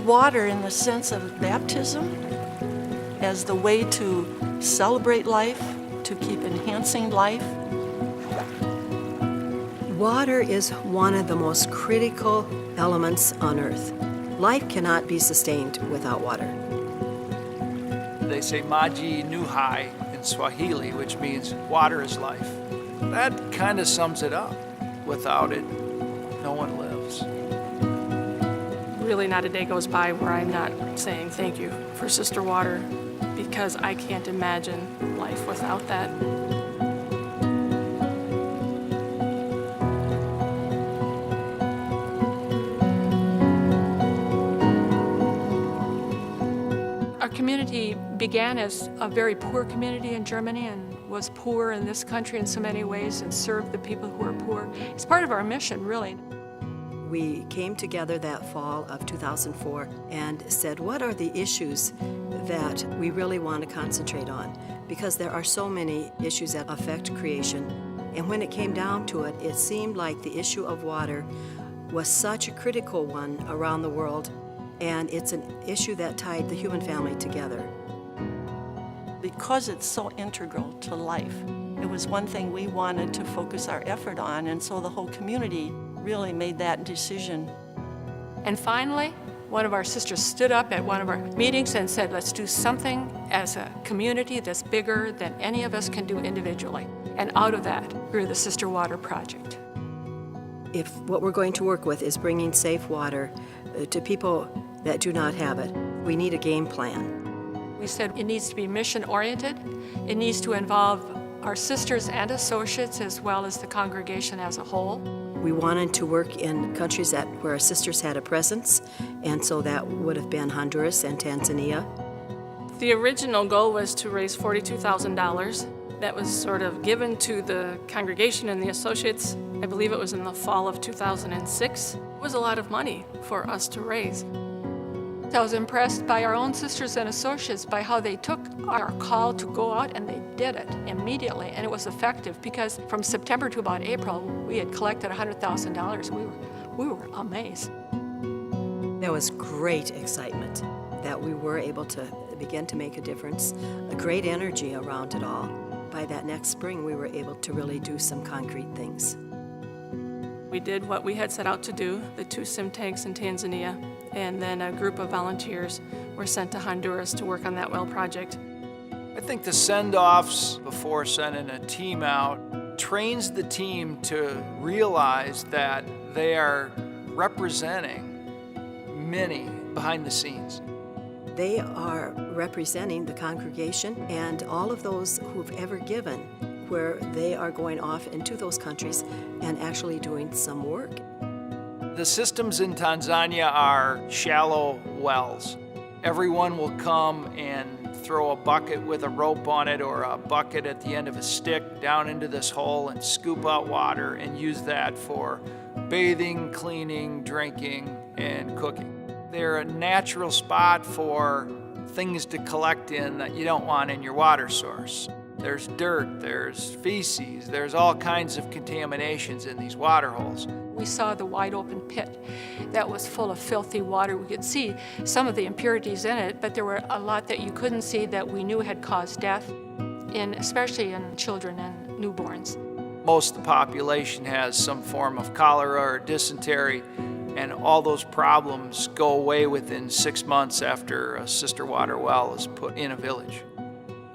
water in the sense of baptism as the way to celebrate life, to keep enhancing life. Water is one of the most critical elements on earth. Life cannot be sustained without water. They say maji nuhai in Swahili, which means water is life. That kind of sums it up. Without it, no one lives. Really not a day goes by where I'm not saying thank you for Sister Water, because I can't imagine life without that. Our community began as a very poor community in Germany and was poor in this country in so many ways and served the people who are poor. It's part of our mission, really. We came together that fall of 2004 and said, what are the issues that we really want to concentrate on? Because there are so many issues that affect creation. And when it came down to it, it seemed like the issue of water was such a critical one around the world, and it's an issue that tied the human family together. Because it's so integral to life, it was one thing we wanted to focus our effort on, and so the whole community really made that decision. And finally, one of our sisters stood up at one of our meetings and said, let's do something as a community that's bigger than any of us can do individually. And out of that grew the Sister Water Project. If what we're going to work with is bringing safe water to people that do not have it, we need a game plan. We said it needs to be mission-oriented. It needs to involve our sisters and associates as well as the congregation as a whole. We wanted to work in countries where our sisters had a presence, and so that would have been Honduras and Tanzania. The original goal was to raise $42,000. That was sort of given to the congregation and the associates. I believe it was in the fall of 2006. It was a lot of money for us to raise. I was impressed by our own sisters and associates by how they took our call to go out, and they did it immediately, and it was effective because from September to about April, we had collected $100,000. We were amazed. There was great excitement that we were able to begin to make a difference, a great energy around it all. By that next spring, we were able to really do some concrete things. We did what we had set out to do, the 2 sim tanks in Tanzania, and then a group of volunteers were sent to Honduras to work on that well project. I think the send-offs before sending a team out trains the team to realize that they are representing many behind the scenes. They are representing the congregation and all of those who've ever given, where they are going off into those countries and actually doing some work. The systems in Tanzania are shallow wells. Everyone will come and throw a bucket with a rope on it or a bucket at the end of a stick down into this hole and scoop out water and use that for bathing, cleaning, drinking, and cooking. They're a natural spot for things to collect in that you don't want in your water source. There's dirt, there's feces, there's all kinds of contaminations in these water holes. We saw the wide open pit that was full of filthy water. We could see some of the impurities in it, but there were a lot that you couldn't see that we knew had caused death, especially in children and newborns. Most of the population has some form of cholera or dysentery, and all those problems go away within 6 months after a Sister Water well is put in a village.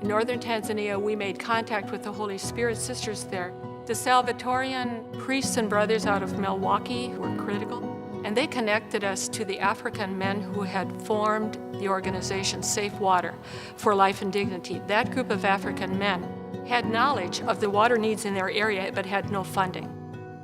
In northern Tanzania, we made contact with the Holy Spirit sisters there. The Salvatorian priests and brothers out of Milwaukee were critical, and they connected us to the African men who had formed the organization Safe Water for Life and Dignity. That group of African men had knowledge of the water needs in their area, but had no funding.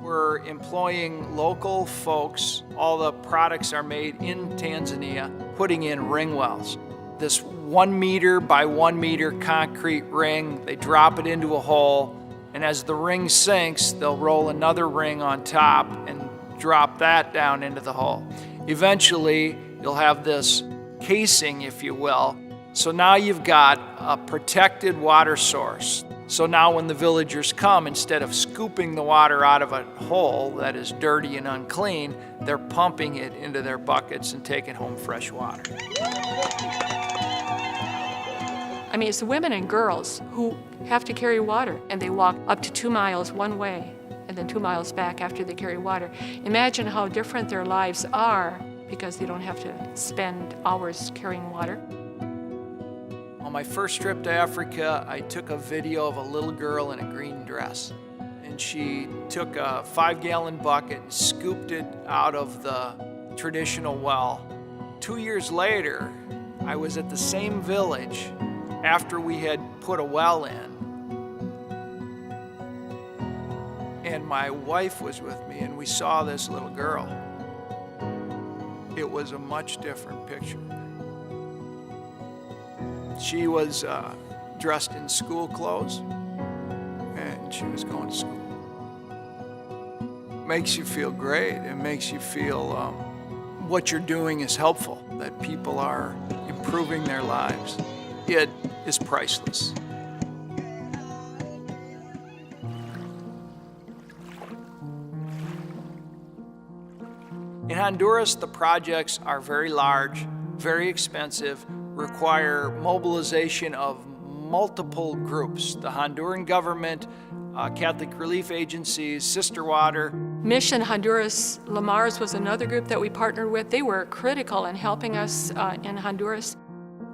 We're employing local folks. All the products are made in Tanzania, putting in ring wells. This 1 meter by 1 meter concrete ring, they drop it into a hole, and as the ring sinks, they'll roll another ring on top and drop that down into the hole. Eventually, you'll have this casing, if you will. So now you've got a protected water source. So now when the villagers come, instead of scooping the water out of a hole that is dirty and unclean, they're pumping it into their buckets and taking home fresh water. I mean, it's the women and girls who have to carry water, and they walk up to 2 miles one way and then 2 miles back after they carry water. Imagine how different their lives are because they don't have to spend hours carrying water. On my first trip to Africa, I took a video of a little girl in a green dress. And she took a 5-gallon bucket and scooped it out of the traditional well. 2 years later, I was at the same village after we had put a well in. And my wife was with me, and we saw this little girl. It was a much different picture. She was dressed in school clothes, and she was going to school. Makes you feel great. It makes you feel what you're doing is helpful, that people are improving their lives. It is priceless. In Honduras, the projects are very large, very expensive, require mobilization of multiple groups. The Honduran government, Catholic relief agencies, Sister Water. Mission Honduras, Lamar's was another group that we partnered with. They were critical in helping us in Honduras.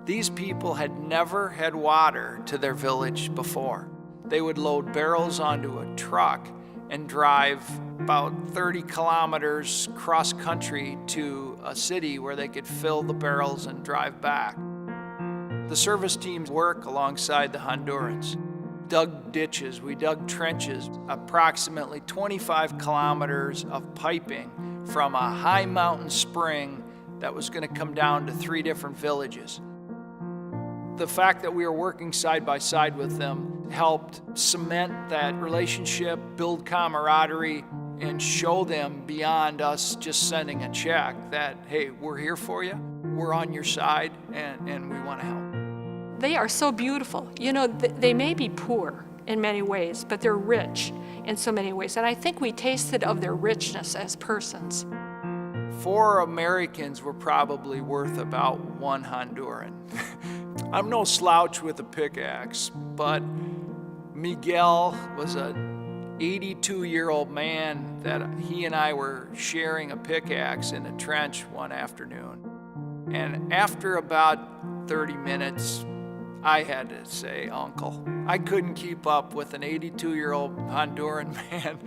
These people had never had water to their village before. They would load barrels onto a truck and drive about 30 kilometers cross country to a city where they could fill the barrels and drive back. The service teams work alongside the Hondurans. Dug ditches, we dug trenches, approximately 25 kilometers of piping from a high mountain spring that was going to come down to 3 different villages. The fact that we were working side by side with them helped cement that relationship, build camaraderie, and show them beyond us just sending a check that, hey, we're here for you, we're on your side, and we want to help. They are so beautiful. You know, they may be poor in many ways, but they're rich in so many ways. And I think we tasted of their richness as persons. 4 Americans were probably worth about 1 Honduran. I'm no slouch with a pickaxe, but Miguel was an 82-year-old man that he and I were sharing a pickaxe in a trench one afternoon. And after about 30 minutes, I had to say, Uncle. I couldn't keep up with an 82-year-old Honduran man.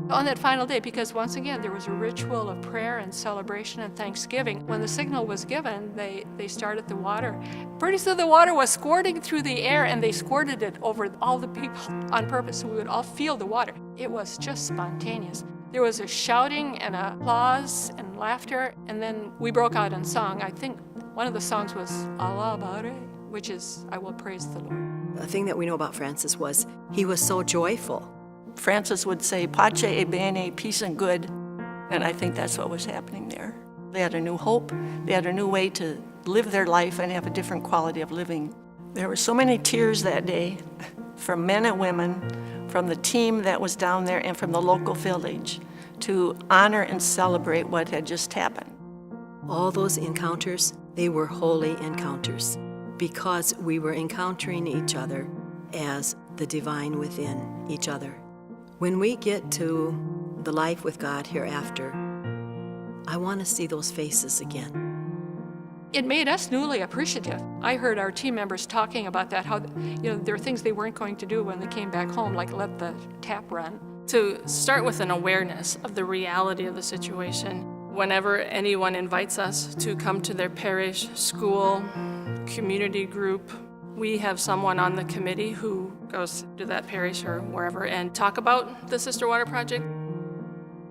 On that final day, because once again, there was a ritual of prayer and celebration and thanksgiving. When the signal was given, they started the water. Pretty soon the water was squirting through the air, and they squirted it over all the people on purpose, so we would all feel the water. It was just spontaneous. There was a shouting and applause and laughter, and then we broke out in song. I think one of the songs was Alabare, which is, I will praise the Lord. The thing that we know about Francis was he was so joyful. Francis would say, Pace e bene, peace and good. And I think that's what was happening there. They had a new hope. They had a new way to live their life and have a different quality of living. There were so many tears that day from men and women, from the team that was down there and from the local village to honor and celebrate what had just happened. All those encounters, they were holy encounters because we were encountering each other as the divine within each other. When we get to the life with God hereafter, I want to see those faces again. It made us newly appreciative. I heard our team members talking about that, how there are things they weren't going to do when they came back home, like let the tap run. To start with an awareness of the reality of the situation. Whenever anyone invites us to come to their parish, school, community group, we have someone on the committee who goes to that parish or wherever and talk about the Sister Water Project.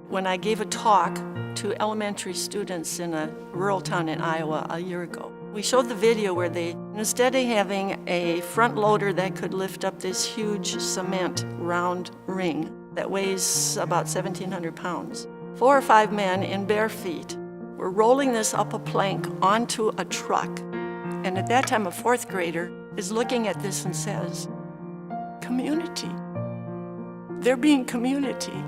When I gave a talk to elementary students in a rural town in Iowa a year ago, we showed the video where they, instead of having a front loader that could lift up this huge cement round ring that weighs about 1,700 pounds, 4 or 5 men in bare feet were rolling this up a plank onto a truck. And at that time, a 4th grader is looking at this and says, community. They're being community.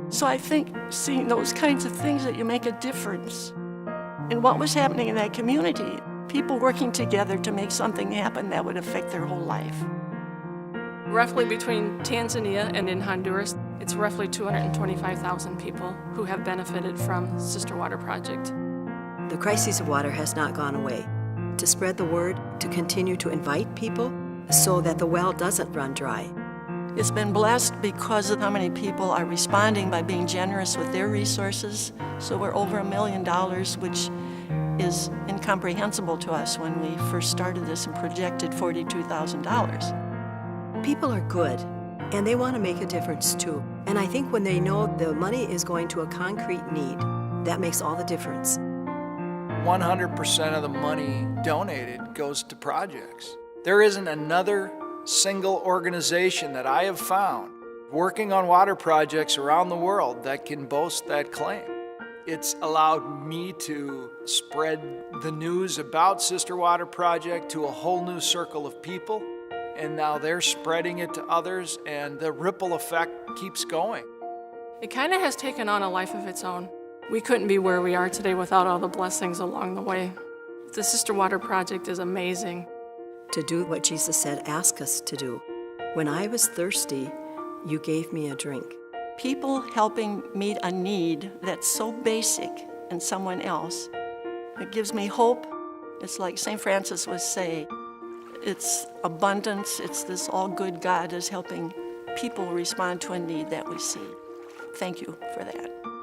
So I think seeing those kinds of things that you make a difference in what was happening in that community, people working together to make something happen that would affect their whole life. Roughly between Tanzania and in Honduras, it's roughly 225,000 people who have benefited from Sister Water Project. The crisis of water has not gone away. To spread the word, to continue to invite people so that the well doesn't run dry. It's been blessed because of how many people are responding by being generous with their resources. So we're over $1 million, which is incomprehensible to us when we first started this and projected $42,000. People are good, and they want to make a difference too. And I think when they know the money is going to a concrete need, that makes all the difference. 100% of the money donated goes to projects. There isn't another single organization that I have found working on water projects around the world that can boast that claim. It's allowed me to spread the news about Sister Water Project to a whole new circle of people, and now they're spreading it to others, and the ripple effect keeps going. It kind of has taken on a life of its own. We couldn't be where we are today without all the blessings along the way. The Sister Water Project is amazing. To do what Jesus said, ask us to do. When I was thirsty, you gave me a drink. People helping meet a need that's so basic in someone else, it gives me hope. It's like St. Francis would say, it's abundance, it's this all good God is helping people respond to a need that we see. Thank you for that.